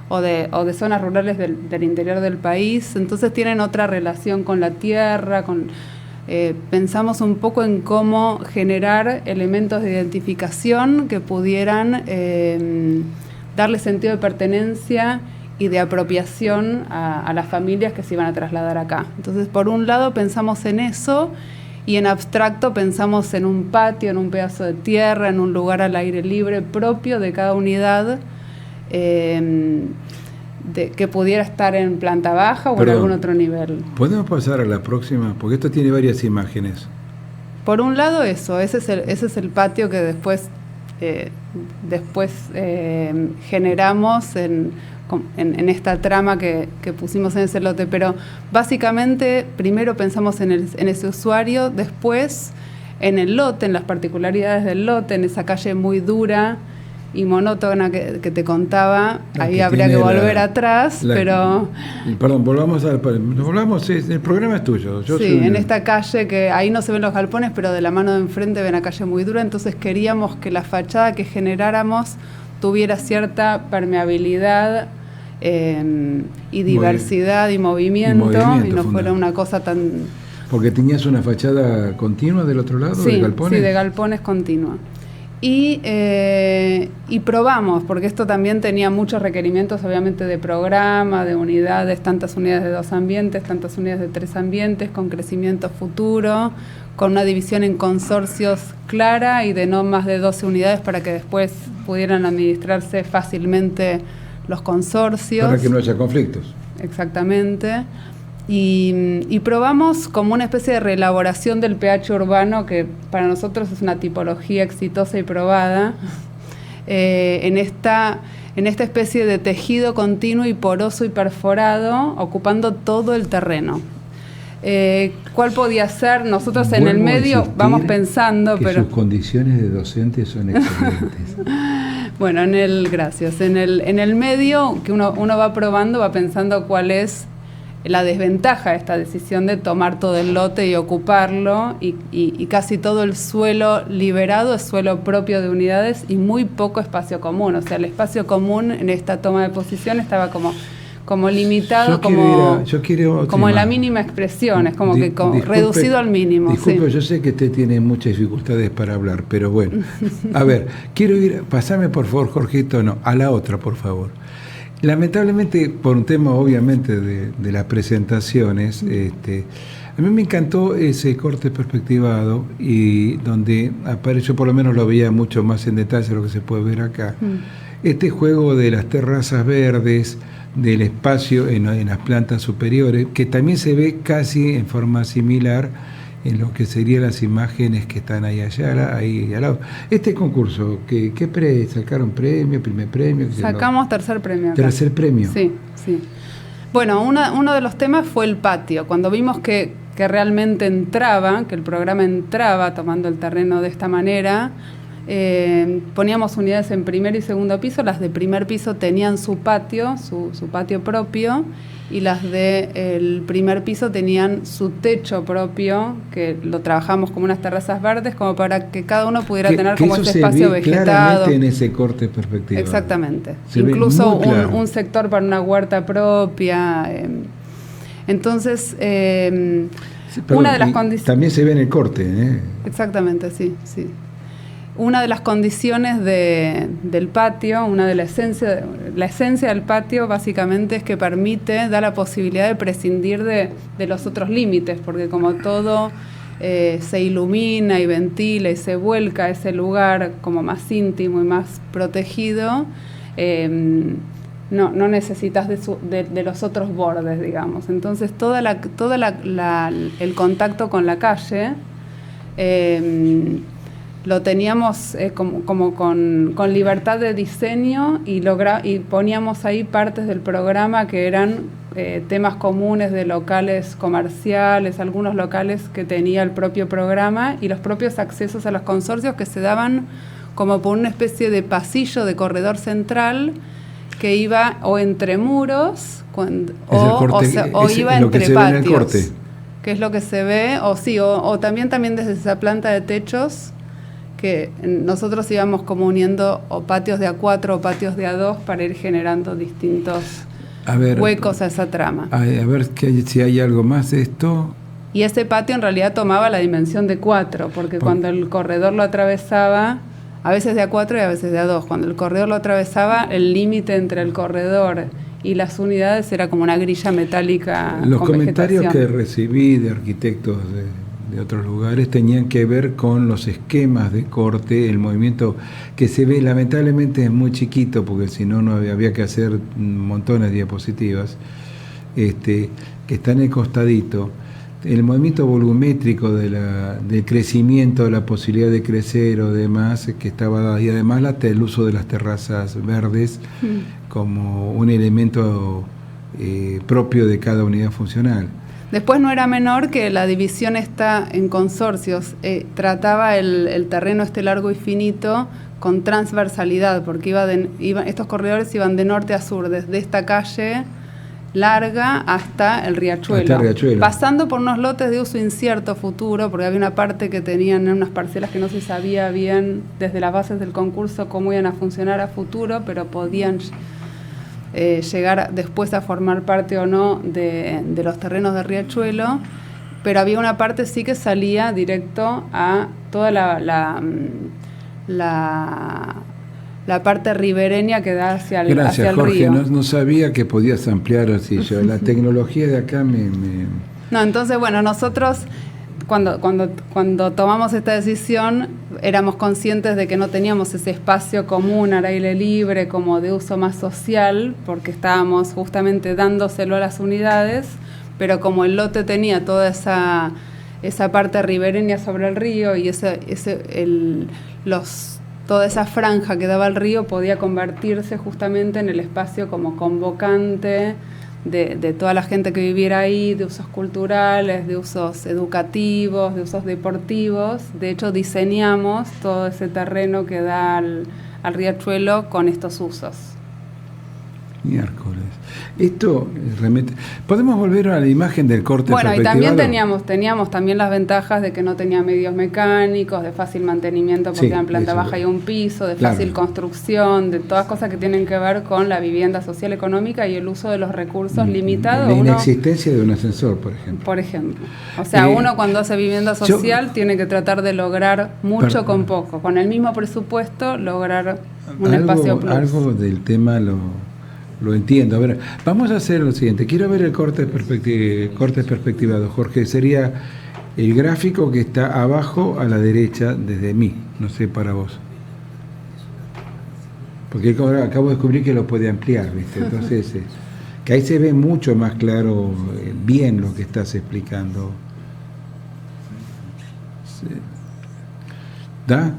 o de zonas rurales del interior del país. Entonces tienen otra relación con la tierra, pensamos un poco en cómo generar elementos de identificación que pudieran darle sentido de pertenencia y de apropiación a las familias que se iban a trasladar acá. Entonces, por un lado pensamos en eso, y en abstracto pensamos en un patio, en un pedazo de tierra, en un lugar al aire libre propio de cada unidad, que pudiera estar en planta baja o en algún otro nivel. ¿Podemos pasar a la próxima? Porque esto tiene varias imágenes. Por un lado eso, ese es el patio que después generamos en esta trama que pusimos en ese lote, pero básicamente primero pensamos en ese usuario, después en el lote, en las particularidades del lote, en esa calle muy dura y monótona que te contaba. Ahí habría que volver atrás, pero... Perdón, volvamos, el programa es tuyo. En esta calle que ahí no se ven los galpones, pero de la mano de enfrente ven la calle muy dura, entonces queríamos que la fachada que generáramos tuviera cierta permeabilidad y diversidad y movimiento y no fuera una cosa tan... Porque tenías una fachada continua del otro lado, de galpones. Sí, de galpones continua. Y probamos, porque esto también tenía muchos requerimientos, obviamente, de programa, de unidades, tantas unidades de 2 ambientes, tantas unidades de 3 ambientes, con crecimiento futuro, con una división en consorcios clara y de no más de 12 unidades para que después pudieran administrarse fácilmente los consorcios. Para que no haya conflictos. Exactamente. Y probamos como una especie de reelaboración del pH urbano, que para nosotros es una tipología exitosa y probada, en esta especie de tejido continuo y poroso y perforado, ocupando todo el terreno. ¿Cuál podía ser? Nosotros en el medio vamos pensando, que pero sus condiciones de docente son excelentes. Bueno, gracias. En el medio que uno va probando, va pensando cuál es la desventaja de esta decisión de tomar todo el lote y ocuparlo, y casi todo el suelo liberado es suelo propio de unidades y muy poco espacio común. O sea, el espacio común en esta toma de posición estaba como limitado, como en la mínima expresión, es como reducido al mínimo. Disculpe, yo sé que usted tiene muchas dificultades para hablar, pero bueno. A ver, pasame por favor, Jorgito, a la otra, por favor. Lamentablemente, por un tema obviamente de las presentaciones, a mí me encantó ese corte perspectivado y donde apareció, por lo menos lo veía mucho más en detalle de lo que se puede ver acá, este juego de las terrazas verdes, del espacio en las plantas superiores, que también se ve casi en forma similar en lo que serían las imágenes que están ahí allá, ahí al lado. Este concurso, ¿sacaron premio, primer premio? Sacamos tercer premio acá. ¿Tercer premio? Sí. Bueno, uno de los temas fue el patio. Cuando vimos que realmente entraba, que el programa entraba tomando el terreno de esta manera, poníamos unidades en primer y segundo piso. Las de primer piso tenían su patio, su patio propio, y las del primer piso tenían su techo propio, que lo trabajamos como unas terrazas verdes, como para que cada uno pudiera tener como este espacio vegetado. Claramente en ese corte perspectiva. Exactamente. Incluso un sector para una huerta propia. Entonces, una de las condiciones... También se ve en el corte, ¿eh? Exactamente, sí. Una de las condiciones del patio, la esencia del patio básicamente es que da la posibilidad de prescindir de los otros límites, porque como todo se ilumina y ventila y se vuelca a ese lugar como más íntimo y más protegido, no necesitas de los otros bordes, digamos. Entonces todo el contacto con la calle lo teníamos como con libertad de diseño y poníamos ahí partes del programa que eran temas comunes de locales comerciales, algunos locales que tenía el propio programa y los propios accesos a los consorcios que se daban como por una especie de pasillo de corredor central que iba o entre muros o iba entre patios, que es lo que se ve, o también desde esa planta de techos que nosotros íbamos como uniendo o patios de A4 o patios de A2 para ir generando distintos huecos a esa trama. A ver si hay algo más de esto. Y ese patio en realidad tomaba la dimensión de 4, porque cuando el corredor lo atravesaba, a veces de A4 y a veces de A2, cuando el corredor lo atravesaba, el límite entre el corredor y las unidades era como una grilla metálica. Los comentarios que recibí de arquitectos de otros lugares tenían que ver con los esquemas de corte, el movimiento que se ve lamentablemente es muy chiquito porque si no había que hacer montones de diapositivas, que está en el costadito, el movimiento volumétrico del crecimiento, de la posibilidad de crecer o demás que estaba dado, y además el uso de las terrazas verdes como un elemento propio de cada unidad funcional. Después no era menor que la división está en consorcios, trataba el terreno largo y finito con transversalidad, porque estos corredores iban de norte a sur, desde esta calle larga hasta el riachuelo, pasando por unos lotes de uso incierto futuro, porque había una parte que tenían unas parcelas que no se sabía bien desde las bases del concurso cómo iban a funcionar a futuro, pero podían llegar después a formar parte o no de los terrenos de riachuelo, pero había una parte sí que salía directo a toda la parte ribereña que da hacia el Gracias, hacia el Jorge, río. No sabía que podías ampliar así. La tecnología de acá No, entonces, bueno, nosotros cuando tomamos esta decisión éramos conscientes de que no teníamos ese espacio común al aire libre como de uso más social, porque estábamos justamente dándoselo a las unidades, pero como el lote tenía toda esa parte ribereña sobre el río y toda esa franja que daba al río podía convertirse justamente en el espacio como convocante de toda la gente que viviera ahí, de usos culturales, de usos educativos, de usos deportivos. De hecho, diseñamos todo ese terreno que da al riachuelo con estos usos. Miércoles. Esto realmente... ¿Podemos volver a la imagen del corte perspectivado? Bueno, y también teníamos también las ventajas de que no tenía medios mecánicos, de fácil mantenimiento porque era en planta baja y un piso, de fácil construcción, de todas cosas que tienen que ver con la vivienda social económica y el uso de los recursos limitados. La inexistencia de un ascensor, por ejemplo. Por ejemplo. O sea, uno cuando hace vivienda social tiene que tratar de lograr mucho con poco. Con el mismo presupuesto lograr un espacio plus. Algo del tema lo entiendo. A ver, vamos a hacer lo siguiente. Quiero ver el corte perspectivado, Jorge. Sería el gráfico que está abajo a la derecha desde mí. No sé para vos. Porque acabo de descubrir que lo puede ampliar, ¿viste? Entonces, que ahí se ve mucho más claro, bien lo que estás explicando. Sí. ¿Da?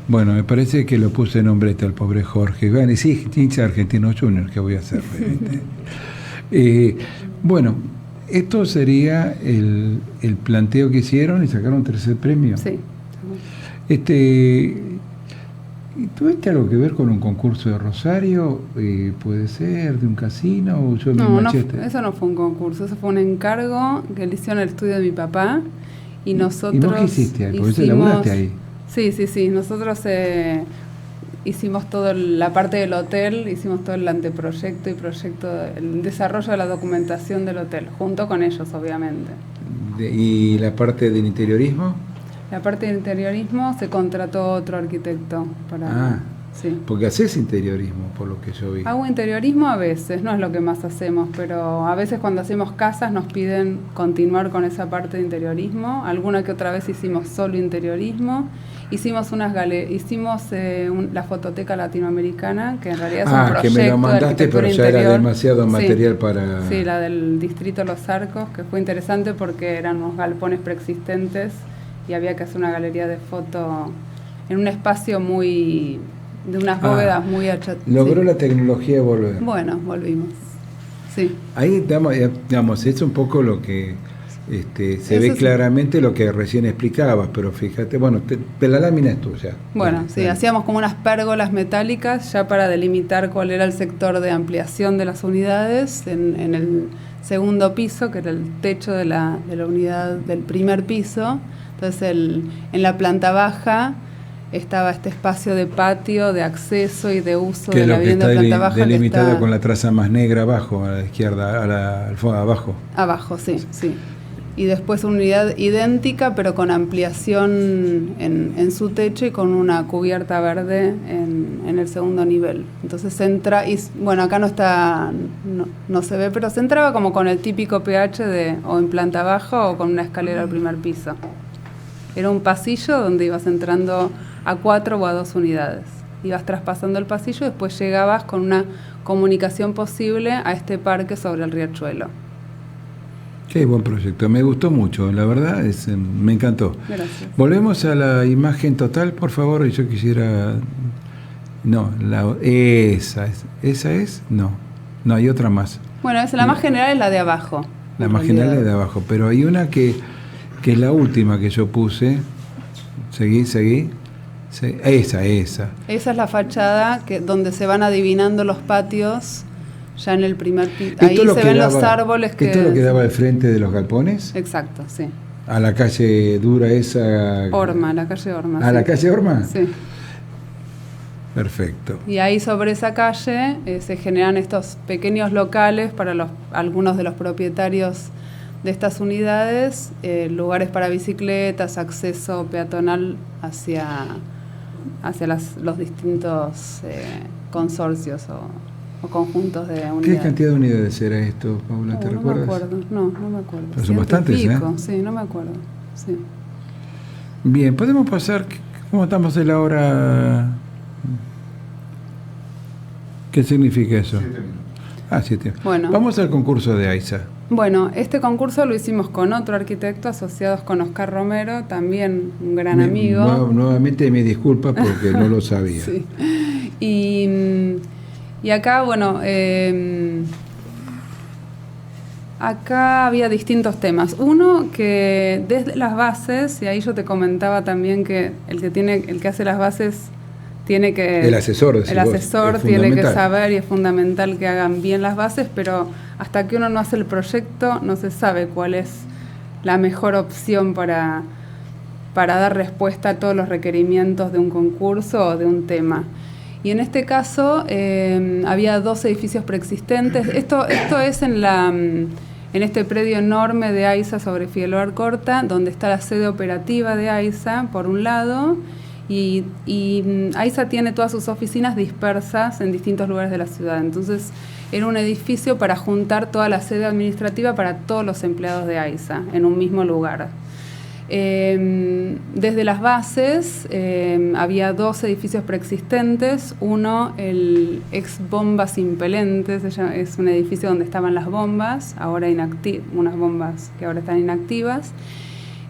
Bueno, me parece que lo puse nombrete al pobre Jorge. Bueno, y sí, hincha Argentino Junior, ¿qué voy a hacer? Bueno, esto sería el planteo que hicieron y sacaron tercer premio. Sí. ¿Tuviste algo que ver con un concurso de Rosario? ¿Puede ser de un casino? ¿O yo no, eso no fue un concurso, eso fue un encargo que le hicieron el estudio de mi papá. Y nosotros ¿Y vos qué hiciste ahí? ¿Por eso laburaste ahí? Sí. Nosotros hicimos toda la parte del hotel, hicimos todo el anteproyecto y proyecto, el desarrollo de la documentación del hotel, junto con ellos, obviamente. ¿Y la parte del interiorismo? La parte del interiorismo se contrató otro arquitecto para... Sí. Porque haces interiorismo, por lo que yo vi. Hago interiorismo a veces, no es lo que más hacemos, pero a veces cuando hacemos casas nos piden continuar con esa parte de interiorismo. Alguna que otra vez hicimos solo interiorismo. Hicimos la fototeca latinoamericana, que en realidad es un proyecto que me lo mandaste, pero ya interior. Era demasiado material para... Sí, la del distrito Los Arcos, que fue interesante porque eran unos galpones preexistentes y había que hacer una galería de foto en un espacio muy... de unas bóvedas muy achatadas. Logró la tecnología volver. Bueno, volvimos. Sí. Ahí digamos, es un poco lo que se ve claramente lo que recién explicabas, pero fíjate, bueno, la lámina es tuya. Bueno, sí, hacíamos como unas pérgolas metálicas ya para delimitar cuál era el sector de ampliación de las unidades en el segundo piso, que era el techo de la unidad del primer piso. Entonces, en la planta baja estaba este espacio de patio, de acceso y de uso de la vivienda de planta baja. Delimitada con la traza más negra abajo, a la izquierda, al fondo, abajo. Abajo, sí. Y después una unidad idéntica, pero con ampliación en su techo y con una cubierta verde en el segundo nivel. Entonces se entra, y bueno, acá no se ve, pero se entraba como con el típico pH o en planta baja o con una escalera al primer piso. Era un pasillo donde ibas entrando a 4 o a 2 unidades. Ibas traspasando el pasillo y después llegabas con una comunicación posible a este parque sobre el riachuelo. Qué buen proyecto, me gustó mucho, la verdad, me encantó. Gracias. Volvemos a la imagen total, por favor, y yo quisiera... No, esa es, no, hay otra más. Bueno, la más general es la de abajo. La más general es de abajo, pero hay una que es la última que yo puse. Seguí. Esa. Esa es la fachada donde se van adivinando los patios ya en el primer piso. Ahí se ven los árboles que... ¿Esto es lo que daba al frente de los galpones? Exacto, sí. A la calle dura esa... Orma, la calle Orma. ¿A la calle Orma? Sí. Perfecto. Y ahí sobre esa calle se generan estos pequeños locales para algunos de los propietarios de estas unidades, lugares para bicicletas, acceso peatonal hacia los distintos consorcios o conjuntos de unidades. ¿Qué cantidad de unidades era esto, Paula? ¿Te recuerdas? No me acuerdo. Pero son bastantes, Sí, no me acuerdo. Sí. Bien, podemos pasar. ¿Cómo estamos en la hora? ¿Qué significa eso? 7 minutos. 7. Bueno. Vamos al concurso de AISA. Bueno, este concurso lo hicimos con otro arquitecto, asociados con Oscar Romero, también un gran amigo. Nuevamente me disculpa porque no lo sabía. Sí. Y acá, bueno, acá había distintos temas. Uno que desde las bases, y ahí yo te comentaba también que el que hace las bases tiene que... El asesor tiene que saber, y es fundamental que hagan bien las bases, pero hasta que uno no hace el proyecto no se sabe cuál es la mejor opción para dar respuesta a todos los requerimientos de un concurso o de un tema. Y en este caso había 2 edificios preexistentes. Esto es en este predio enorme de AISA sobre Figueroa Alcorta, donde está la sede operativa de AISA, por un lado, y AISA tiene todas sus oficinas dispersas en distintos lugares de la ciudad. Entonces era un edificio para juntar toda la sede administrativa para todos los empleados de AISA en un mismo lugar. Desde las bases había 2 edificios preexistentes. Uno, el ex Bombas Impelentes, es un edificio donde estaban las bombas, ahora unas bombas que ahora están inactivas,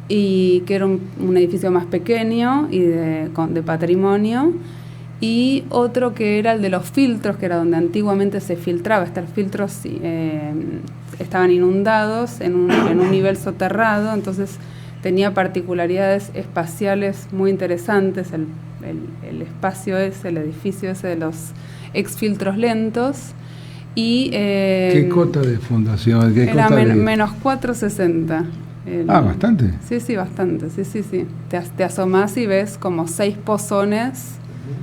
y que era un edificio más pequeño y de patrimonio. Y otro que era el de los filtros, que era donde antiguamente se filtraba. Estos filtros estaban inundados en un nivel soterrado, entonces tenía particularidades espaciales muy interesantes, el espacio ese, el edificio ese de los exfiltros lentos. Y, ¿qué cota de fundación? ¿Qué era cota menos 460. Bastante. Sí, bastante, sí. Te asomás y ves como 6 pozones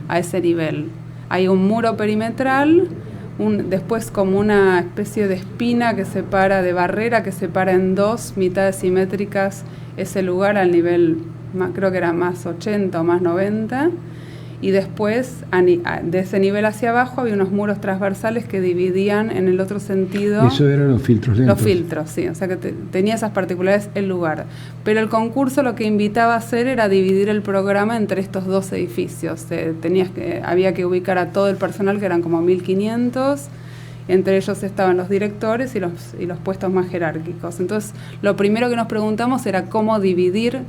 a ese nivel. Hay un muro perimetral, después como una especie de espina que separa, de barrera que separa en 2 mitades simétricas ese lugar al nivel, creo que era más 80 o más 90, y después de ese nivel hacia abajo había unos muros transversales que dividían en el otro sentido. Eso eran los filtros lentos. Los filtros, sí, o sea que tenía esas particularidades el lugar. Pero el concurso lo que invitaba a hacer era dividir el programa entre estos 2 edificios. Había que ubicar a todo el personal, que eran como 1.500, entre ellos estaban los directores y los puestos más jerárquicos. Entonces, lo primero que nos preguntamos era cómo dividir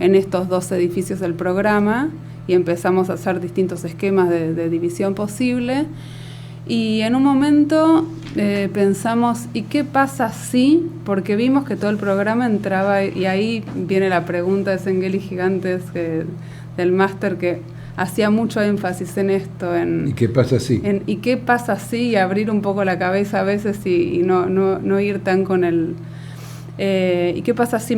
en estos 2 edificios el programa, y empezamos a hacer distintos esquemas de división posible. Y en un momento pensamos, ¿y qué pasa si? Porque vimos que todo el programa entraba, y ahí viene la pregunta de Sengeli Gigantes del máster, que hacía mucho énfasis en esto. ¿Y qué pasa si? ¿Y qué pasa si? Y abrir un poco la cabeza a veces y no ir tan con el... ¿Y qué pasa si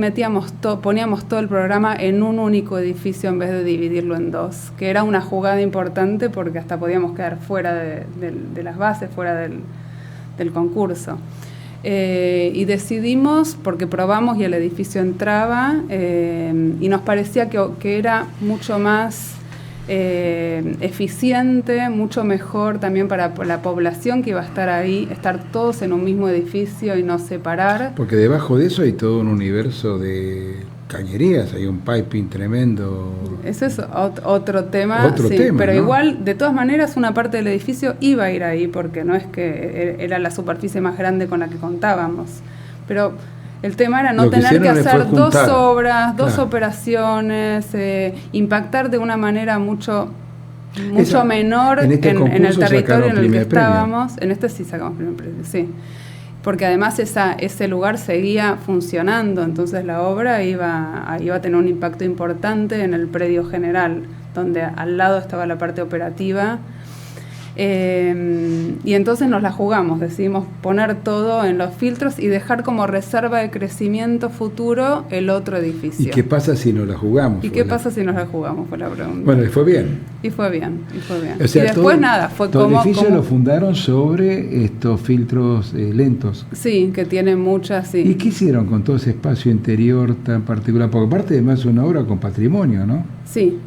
poníamos todo el programa en un único edificio en vez de dividirlo en 2? Que era una jugada importante porque hasta podíamos quedar fuera de las bases, fuera del concurso. Y decidimos, porque probamos y el edificio entraba, y nos parecía que era mucho más eficiente, mucho mejor también para la población que iba a estar ahí, estar todos en un mismo edificio y no separar. Porque debajo de eso hay todo un universo de cañerías, hay un piping tremendo. Eso es otro tema, pero ¿no? Igual, de todas maneras, una parte del edificio iba a ir ahí, porque no es que era la superficie más grande con la que contábamos, pero el tema era no tener que hacer 2 obras, 2 operaciones, impactar de una manera mucho menor en el territorio en el que estábamos. En este sí sacamos primer premio, sí. Porque además ese lugar seguía funcionando, entonces la obra iba a tener un impacto importante en el predio general, donde al lado estaba la parte operativa. Y entonces nos la jugamos, decidimos poner todo en los filtros y dejar como reserva de crecimiento futuro el otro edificio. ¿Y qué pasa si nos la jugamos? ¿Y qué pasa si nos la jugamos? Fue la pregunta. Bueno, y fue bien. Y fue bien. O sea, y después fue todo el edificio lo fundaron sobre estos filtros lentos. Sí, que tienen muchas, sí. ¿Y qué hicieron con todo ese espacio interior tan particular? Porque aparte además es una obra con patrimonio, ¿no? Sí.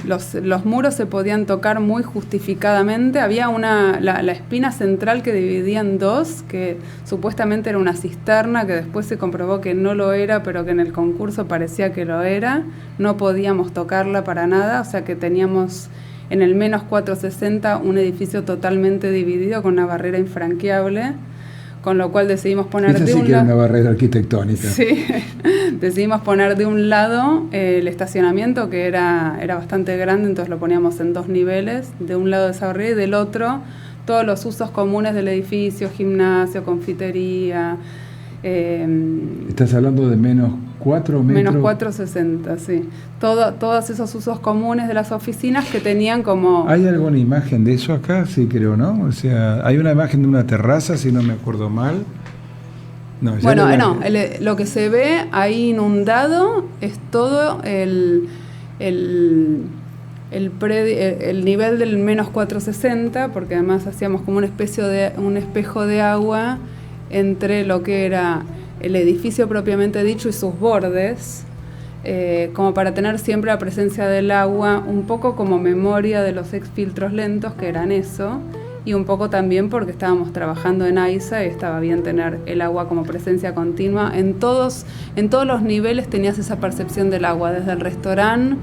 Los muros se podían tocar muy justificadamente. Había la espina central que dividía en 2, que supuestamente era una cisterna, que después se comprobó que no lo era, pero que en el concurso parecía que lo era. No podíamos tocarla para nada, o sea que teníamos en el menos 460 un edificio totalmente dividido con una barrera infranqueable, con lo cual decidimos poner de un lado... era una barrera arquitectónica. Sí, decidimos poner de un lado el estacionamiento, que era bastante grande, entonces lo poníamos en 2 niveles, de un lado de esa barrera y del otro todos los usos comunes del edificio, gimnasio, confitería. Estás hablando de menos 4 metros. Menos 460, sí. Todos esos usos comunes de las oficinas que tenían como... ¿Hay alguna imagen de eso acá? Sí, creo, ¿no? O sea, hay una imagen de una terraza, si no me acuerdo mal. No, lo que se ve ahí inundado es todo el nivel del menos 460, porque además hacíamos como un espejo de agua entre lo que era el edificio propiamente dicho y sus bordes, como para tener siempre la presencia del agua, un poco como memoria de los exfiltros lentos, que eran eso, y un poco también porque estábamos trabajando en AISA y estaba bien tener el agua como presencia continua. En todos los niveles tenías esa percepción del agua, desde el restaurante,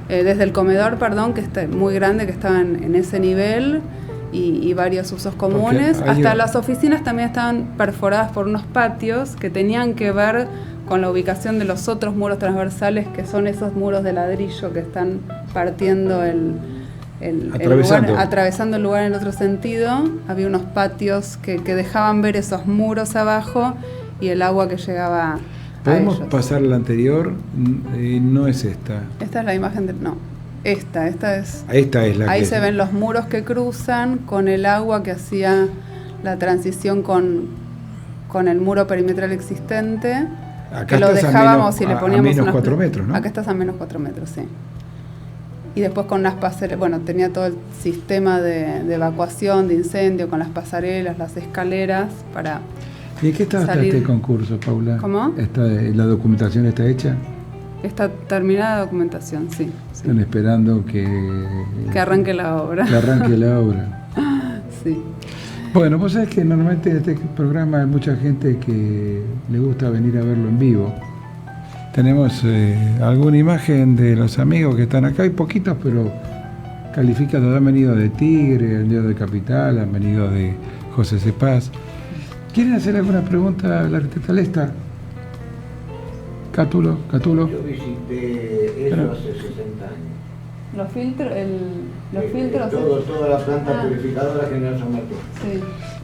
desde el comedor, perdón, que está muy grande, que estaba en ese nivel, y varios usos comunes. Hasta las oficinas también estaban perforadas por unos patios que tenían que ver con la ubicación de los otros muros transversales, que son esos muros de ladrillo que están partiendo el lugar, atravesando el lugar en otro sentido. Había unos patios que dejaban ver esos muros abajo y el agua que llegaba. ¿Podemos pasar la anterior? No es esta. Esta es la imagen de... No, esta es... Esta es la ahí que... se ven los muros que cruzan con el agua que hacía la transición con el muro perimetral existente. Acá que lo dejábamos y le poníamos a menos 4 metros, ¿no? Acá estás a menos 4 metros, sí. Y después con las pasarelas, bueno, tenía todo el sistema de evacuación, de incendio, con las pasarelas, las escaleras, para... ¿Y en qué está este concurso, Paula? ¿Cómo? ¿La documentación está hecha? Está terminada la documentación, sí. Están esperando que arranque la obra. Que arranque la obra. Sí. Bueno, vos sabés que normalmente en este programa hay mucha gente que le gusta venir a verlo en vivo. Tenemos alguna imagen de los amigos que están acá, hay poquitos, pero calificados. Han venido de Tigre, han venido de Capital, han venido de José Cepaz. ¿Quieren hacer alguna pregunta a la arquitecta Lesta? Cátulo. Yo visité eso hace 60 años. Los filtros... Toda la planta purificadora General San Martín. Sí.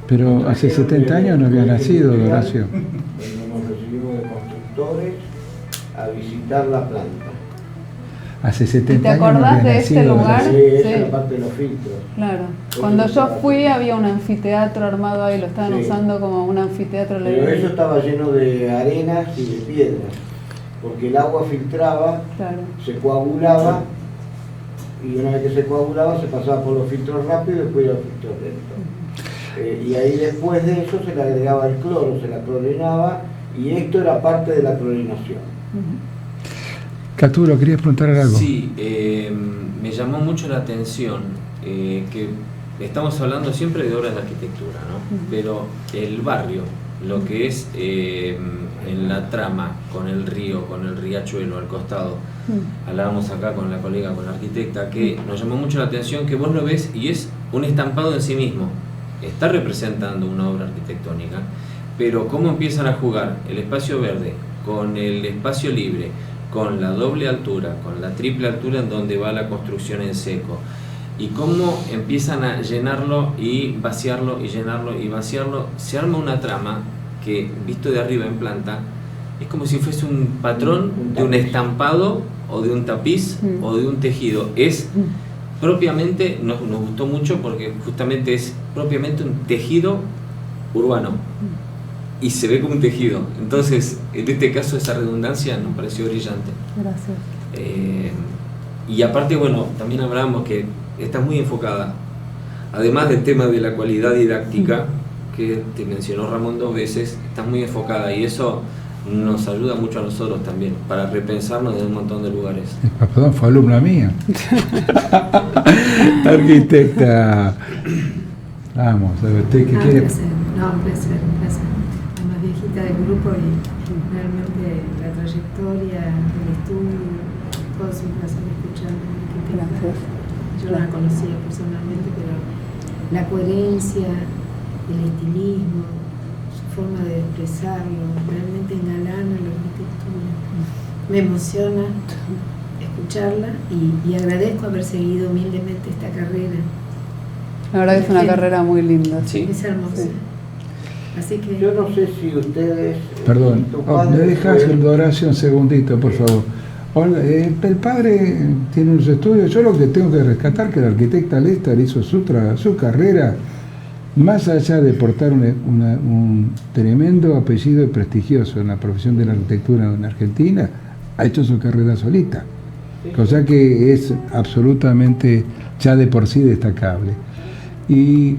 Pero hace 70 años no había nacido, Horacio. Cuando nos recibimos de constructores a visitar la planta. Hace 70 años no había nacido. ¿Te acordás de este lugar? Sí, esa es la parte de los filtros. Claro. Cuando yo fui había un anfiteatro armado ahí, lo estaban usando como un anfiteatro. Pero eso estaba lleno de arenas y de piedras, porque el agua filtraba, se coagulaba, y una vez que se coagulaba se pasaba por los filtros rápidos y después iba al filtro lento. Y ahí después de eso se le agregaba el cloro, se la clorinaba, y esto era parte de la clorinación. Caturo, ¿querías preguntar algo? Sí, me llamó mucho la atención que estamos hablando siempre de obras de arquitectura, ¿no? Pero el barrio, lo que es en la trama, con el río, con el riachuelo al costado, hablábamos acá con la colega, con la arquitecta, que nos llamó mucho la atención que vos lo ves y es un estampado en sí mismo. Está representando una obra arquitectónica, pero cómo empiezan a jugar el espacio verde con el espacio libre, con la doble altura, con la triple altura en donde va la construcción en seco, y cómo empiezan a llenarlo y vaciarlo y llenarlo y vaciarlo. Se arma una trama que, visto de arriba en planta, es como si fuese un patrón de un estampado o de un tapiz o de un tejido. Es propiamente, nos gustó mucho porque justamente es propiamente un tejido urbano y se ve como un tejido. Entonces, en este caso, esa redundancia nos pareció brillante. Gracias. Y aparte, bueno, también hablábamos que está muy enfocada, además del tema de la cualidad didáctica que te mencionó Ramón 2 veces, está muy enfocada y eso nos ayuda mucho a nosotros también para repensarnos en un montón de lugares. Perdón, fue alumna mía. Arquitecta. Vamos, a ver, ¿qué quiere? Un placer. La más viejita del grupo y realmente la trayectoria, el estudio, todo es un placer escucharla. Yo no la conocía personalmente, pero la coherencia, el estilismo, su forma de expresarlo, realmente engalana la arquitectura. Me emociona escucharla y agradezco haber seguido humildemente esta carrera. La verdad que es una carrera muy linda. Sí. Es hermosa. Sí. Así que... Yo no sé si ustedes... Perdón, ¿me dejas, Horacio, un segundito, por favor? El padre tiene unos estudios. Yo lo que tengo que rescatar que la arquitecta Lesta hizo su carrera, más allá de portar un tremendo apellido prestigioso en la profesión de la arquitectura en Argentina, ha hecho su carrera solita, cosa que es absolutamente ya de por sí destacable. Y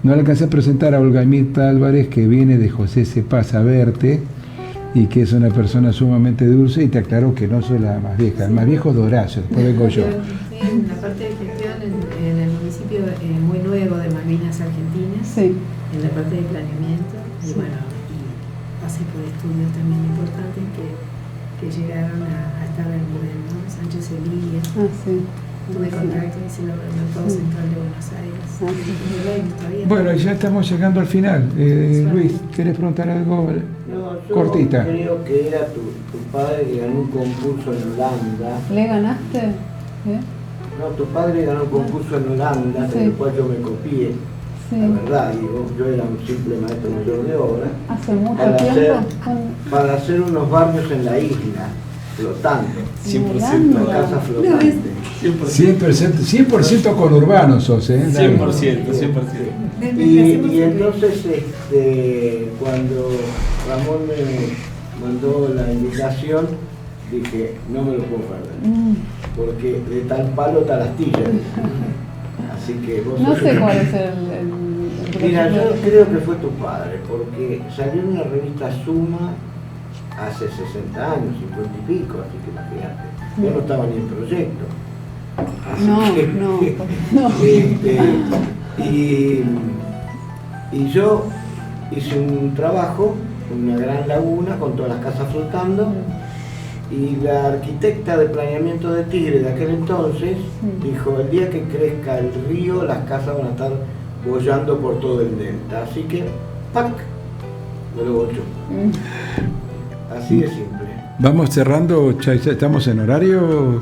no le alcancé a presentar a Olga Mirta Álvarez, que viene de José Cepaz a verte, y que es una persona sumamente dulce, y te aclaro que no soy la más vieja, el más viejo es Horacio, después vengo yo. En la parte de gestión en el municipio muy nuevo de Malvinas Argentinas, Sí. en la parte de planeamiento, y bueno, y pasé por estudios también importantes que llegaron a estar al nivel, ¿no? Sánchez Elías, Sí. tuve contacto, hice el Laboratorio Central de Buenos Aires. Todavía. Bueno, ya estamos llegando al final. Luis, ¿querés preguntar algo? No, yo Cortita. creo que era tu padre que ganó un concurso en Holanda. ¿Le ganaste? No, tu padre ganó un concurso en Holanda, Sí. del cual yo me copié. Sí. La verdad, digo, yo era un simple maestro mayor de obra. ¿Hace mucho Para tiempo? para hacer unos barrios en la isla, flotando. 100%. Una casa flotante. 100% conurbano sos, ¿eh? 100%. Y entonces, cuando Ramón me mandó la invitación, dije, no me lo puedo perder, porque de tal palo tal astilla. Así que vos No sos sé el- cuál es el Mira, yo proyecto. creo que fue tu padre, porque salió en una revista Suma hace 60 años, 50 y pico, así que imagínate. Yo no estaba ni en proyecto. Así No, que, no. y yo hice un trabajo, una gran laguna con todas las casas flotando, y la arquitecta de planeamiento de Tigre de aquel entonces dijo, el día que crezca el río, las casas van a estar boyando por todo el delta. Así que, ¡pac!, me lo bochó. Así de simple. Vamos cerrando, ya estamos en horario.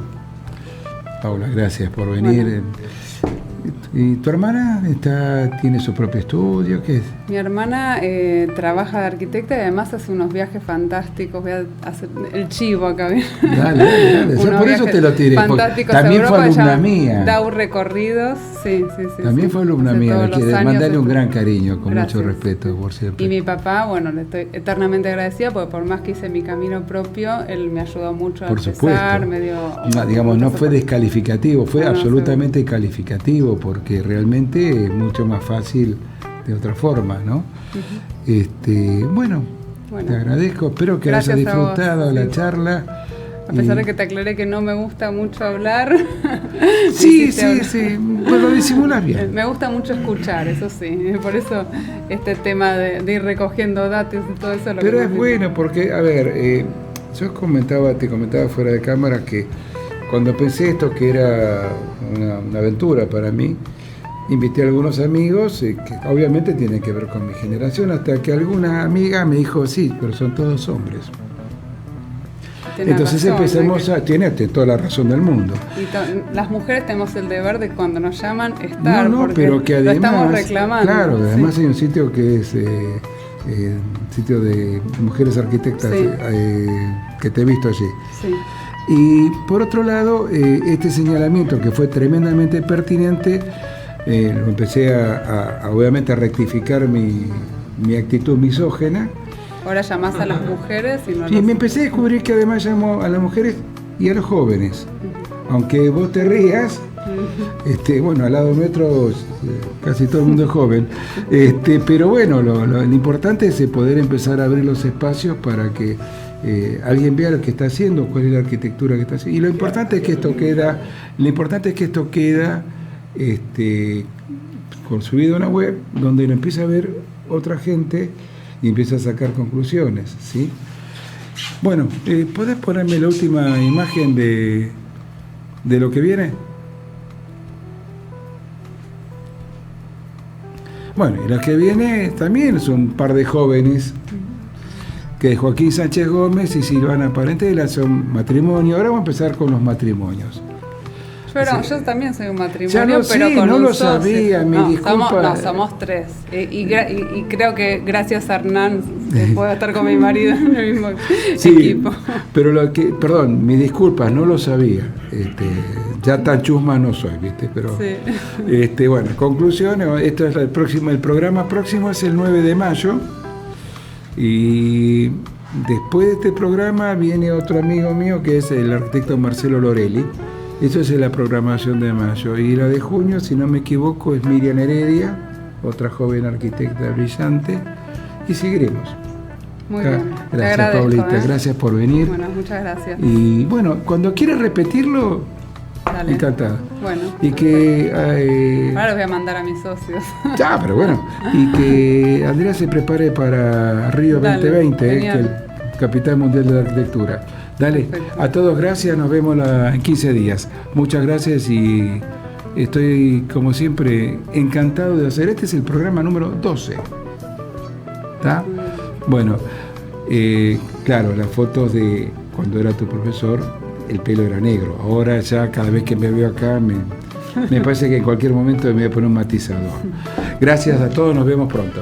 Paula, gracias por venir. Bueno. ¿Y tu hermana tiene su propio estudio? ¿Qué es? Mi hermana trabaja de arquitecta y además hace unos viajes fantásticos. Voy a hacer el chivo acá. Dale. Unos Por eso viajes te lo tiré. porque fantásticos También a fue Europa, alumna ella mía. Da recorridos. Sí. También fue alumna Hace mía. todos Le quiero los años mandarle un esto. gran cariño, con Gracias. mucho respeto por siempre. Y mi papá, bueno, le estoy eternamente agradecida porque por más que hice mi camino propio, él me ayudó mucho a Por empezar, supuesto. me dio... No, digamos, no fue descalificativo, fue No, absolutamente calificativo, porque realmente es mucho más fácil de otra forma, ¿no? Bueno, te agradezco, espero que hayas Gracias a vos, disfrutado la sí. charla. A pesar de que te aclaré que no me gusta mucho hablar. Sí, pues lo disimulas bien. Me gusta mucho escuchar, eso sí. Por eso este tema de ir recogiendo datos y todo eso. Pero es bueno porque, a ver, yo te comentaba fuera de cámara que cuando pensé esto que era una aventura para mí, invité a algunos amigos que obviamente tienen que ver con mi generación, hasta que alguna amiga me dijo, sí, pero son todos hombres. Tenés Entonces razón, empezamos tiene toda la razón del mundo. Y las mujeres tenemos el deber de cuando nos llaman estar, No, porque pero que además, lo estamos reclamando. claro, además Sí. hay un sitio que es sitio de mujeres arquitectas, Sí. que te he visto allí. Sí. Y por otro lado, este señalamiento que fue tremendamente pertinente, lo empecé obviamente a rectificar mi actitud misógena. Ahora llamás a las mujeres y no a Y los me empecé a descubrir que además llamo a las mujeres y a los jóvenes. Aunque vos te rías, bueno, al lado nuestro casi todo el mundo es joven. Pero bueno, lo importante es poder empezar a abrir los espacios para que alguien vea lo que está haciendo, cuál es la arquitectura que está haciendo. Y lo importante es que esto queda subido a una web donde lo empieza a ver otra gente y empieza a sacar conclusiones, ¿sí? Bueno, ¿podés ponerme la última imagen de lo que viene? Bueno, y lo que viene también es un par de jóvenes, que Joaquín Sánchez Gómez y Silvana Parentela son matrimonio. Ahora vamos a empezar con los matrimonios. Yo también soy un matrimonio, Ya lo pero sé, con no un lo socio. sabía, disculpa. Somos tres. Y creo que gracias a Hernán puedo estar con mi marido en el mismo equipo. Pero perdón, mis disculpas, no lo sabía. Ya tan chusma no soy, ¿viste? Pero, sí. Bueno, conclusión, esto es el programa próximo es el 9 de mayo. Y después de este programa viene otro amigo mío que es el arquitecto Marcelo Lorelli. Eso es la programación de mayo. Y la de junio, si no me equivoco, es Miriam Heredia, otra joven arquitecta brillante. Y seguiremos. Muy bien. Gracias, Paulita. Gracias por venir. Bueno, muchas gracias. Y bueno, cuando quieras repetirlo, dale. Encantado. Bueno. Y que... ahora los voy a mandar a mis socios. Ya, pero bueno. Y que Andrea se prepare para Río 2020, que es el Capital Mundial de la Arquitectura. Dale. Perfecto. A todos gracias, nos vemos en 15 días. Muchas gracias y estoy, como siempre, encantado de hacer. Este es el programa número 12. ¿Está? Bueno, claro, las fotos de cuando era tu profesor, el pelo era negro. Ahora ya cada vez que me veo acá me parece que en cualquier momento me voy a poner un matizador. Gracias a todos, nos vemos pronto.